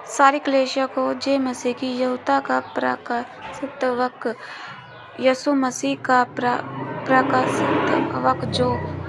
सारी कलीसिया को जय मसीह की। यहूदा का प्रकाशित वाक्य। यीशु मसीह का प्रकाशित वाक्य जो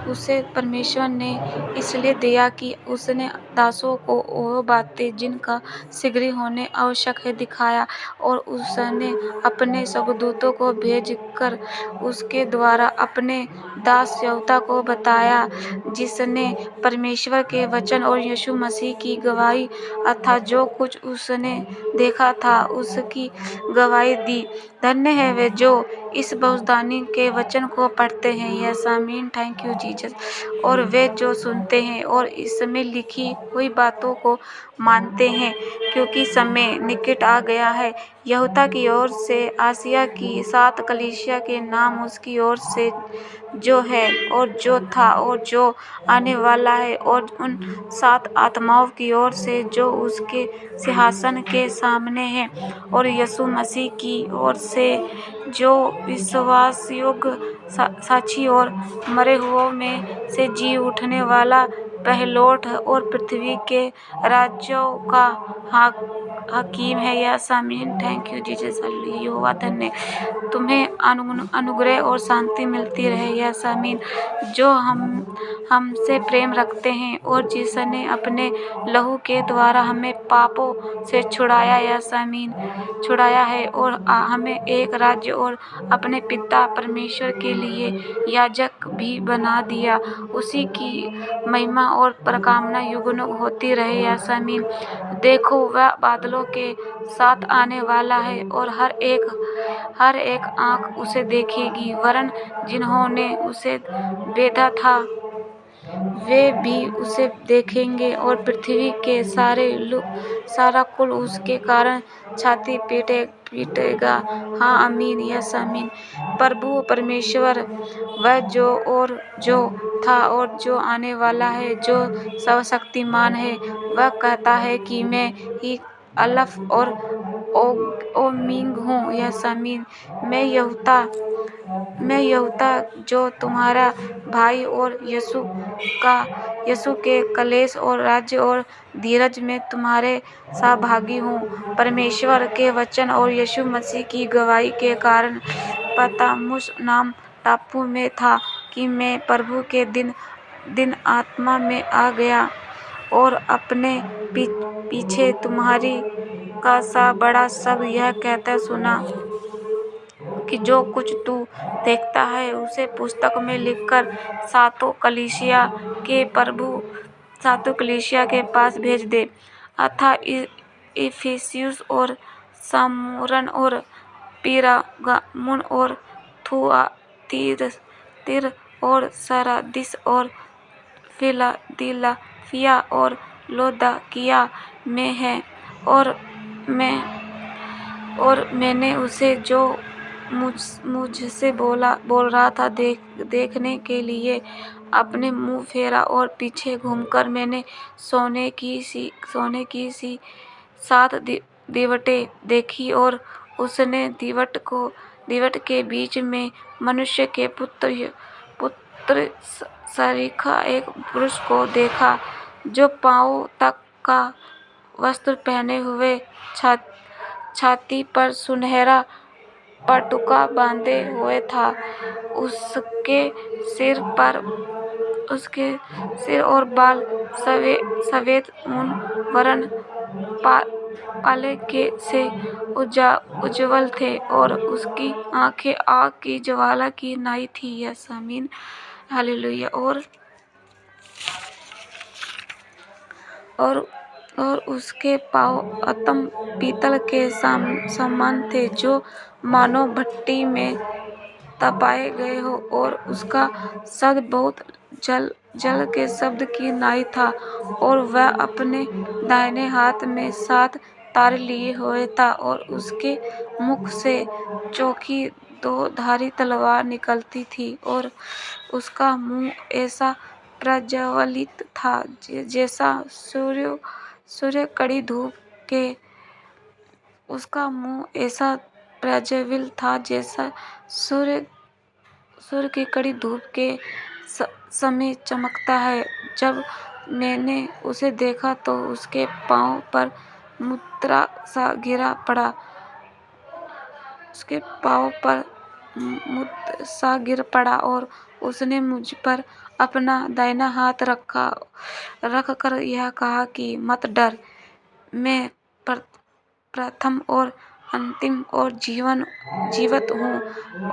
उसे परमेश्वर ने इसलिए दिया कि उसने दासों को वो बातें जिनका शीघ्र होने आवश्यक है दिखाया, और उसने अपने स्वर्गदूतों को भेजकर उसके द्वारा अपने दास यहूदा को बताया, जिसने परमेश्वर के वचन और यीशु मसीह की गवाही अर्थात जो कुछ उसने देखा था उसकी गवाही दी। धन्य है वे जो इस भविष्यवाणी के वचन को पढ़ते हैं। यस आमीन। Thank you Jesus. और वे जो सुनते हैं और इसमें लिखी हुई बातों को मानते हैं, क्योंकि समय निकट आ गया है। यहूदा की ओर से आसिया की 7 कलीसिया के नाम उसकी ओर से जो है और जो था और जो आने वाला है, और उन 7 आत्माओं की ओर से जो उसके सिंहासन के सामने हैं, और यीशु मसीह की ओर से जो विश्वासयोग्य साक्षी और मरे हुओं में से जी उठने वाला पहलौठ और पृथ्वी के राज्यों का हकीम है। यस आमीन। Thank you Jesus. यहोवा धन्य तुम्हें अनुग्रह और शांति मिलती रहे। यस आमीन। जो हमसे प्रेम रखते हैं और जिसने अपने लहू के द्वारा हमें पापों से छुड़ाया। यस आमीन। छुड़ाया है और हमें एक राज्य और अपने पिता परमेश्वर के लिए याजक भी बना दिया। उसी की महिमा और प्रकामना युगानुग होती रहे। यस आमीन। देखो वह बादलों के साथ आने वाला है, और हर एक आँख उसे देखेगी, वरन जिन्होंने उसे बेधा था वे भी उसे देखेंगे, और पृथ्वी के सारा कुल उसके कारण छाती पीटेगा। हाँ आमीन। यस आमीन। प्रभु परमेश्वर वह जो था और जो आने वाला है, जो सर्वशक्तिमान है, वह कहता है कि मैं ही अल्फ और ओमेगा हूँ। यस आमीन। मैं यहूदा जो तुम्हारा भाई और यीशु के क्लेश और राज्य और धीरज में तुम्हारे सहभागी हूँ। परमेश्वर के वचन और यीशु मसीह की गवाही के कारण पतामुस नाम टापू में था कि मैं प्रभु के दिन आत्मा में आ गया और अपने पीछे तुम्हारी का सा बड़ा शब्द यह कहता सुना कि जो कुछ तू देखता है उसे पुस्तक में लिखकर सातों कलीसिया के पास भेज दे, अर्थात इफिसुस और स्मुरना और पिरगमुन और थुआतीरा और सरदीस और फिलाडेल्फिया और लौदीकिया में है। और मैंने उसे जो मुझसे बोल रहा था देखने के लिए अपने मुंह फेरा, और पीछे घूमकर मैंने सोने की सी 7 दीवटें देखी, और उसने दीवट के बीच में मनुष्य के पुत्र सरीखा एक पुरुष को देखा, जो पाँव तक का वस्त्र पहने हुए, छाती पर सुनहरा पटुका बांधे हुए था। उसके सिर और बाल सफेद ऊन वरन पाले से उज्ज्वल थे, और उसकी आंखें आग की ज्वाला की नाई थी। यस आमीन। हालेलुया। और उसके पाँव उत्तम पीतल के समान थे, जो मानो भट्ठी में तपाए गए हो, और उसका शब्द बहुत जल के शब्द की नाई था, और वह अपने दाहिने हाथ में 7 तारे लिए हुए था, और उसके मुख से चोखी 2 धारी तलवार निकलती थी, और उसका मुंह ऐसा प्रज्वलित था जैसा सूर्य कड़ी धूप के उसका मुंह ऐसा प्रज्वलित था जैसा सूर्य की कड़ी धूप के समय चमकता है। जब मैंने उसे देखा तो उसके पाँव पर मुद्रा सा गिरा पड़ा, उसके पाँव पर मुद्रा सा गिर पड़ा और उसने मुझ पर अपना दाहिना हाथ रख कर यह कहा कि मत डर, मैं प्रथम और अंतिम और जीवित हूँ